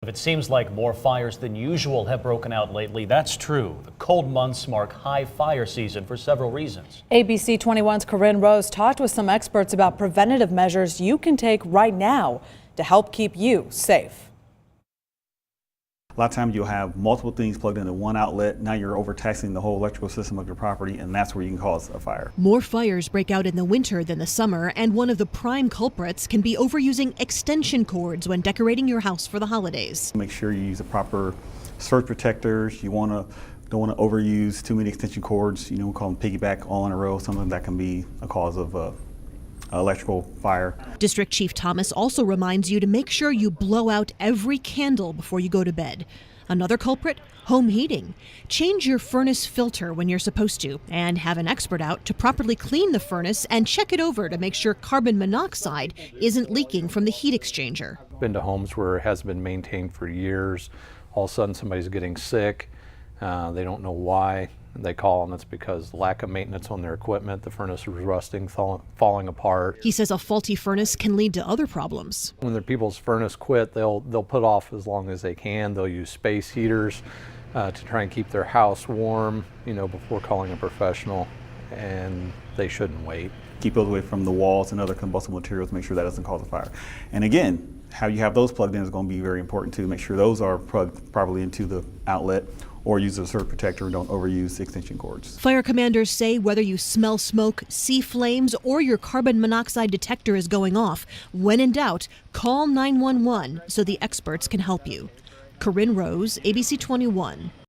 It seems like more fires than usual have broken out lately. That's true. The cold months mark high fire season for several reasons. ABC 21's Corinne Rose talked with some experts about preventative measures you can take right now to help keep you safe. A lot of times you'll have multiple things plugged into one outlet. Now you're overtaxing the whole electrical system of your property, and that's where you can cause a fire. More fires break out in the winter than the summer, and one of the prime culprits can be overusing extension cords when decorating your house for the holidays. Make sure you use the proper surge protectors. You don't want to overuse too many extension cords. We call them piggyback all in a row. Something that can be a cause of electrical fire. District Chief Thomas also reminds you to make sure you blow out every candle before you go to bed. Another culprit, home heating. Change your furnace filter when you're supposed to, and have an expert out to properly clean the furnace and check it over to make sure carbon monoxide isn't leaking from the heat exchanger. Been to homes where it has been maintained for years. All of a sudden somebody's getting sick. They don't know why. They call, and it's because lack of maintenance on their equipment. The furnace is rusting, falling apart. He says a faulty furnace can lead to other problems. When their people's furnace quit, they'll put off as long as they can. They'll use space heaters to try and keep their house warm, before calling a professional, and they shouldn't wait. Keep those away from the walls and other combustible materials. Make sure that doesn't cause a fire. And again, how you have those plugged in is going to be very important too. Make sure those are plugged properly into the outlet, or use a surge protector and don't overuse extension cords. Fire commanders say whether you smell smoke, see flames, or your carbon monoxide detector is going off, when in doubt, call 911 so the experts can help you. Corinne Rose, ABC 21.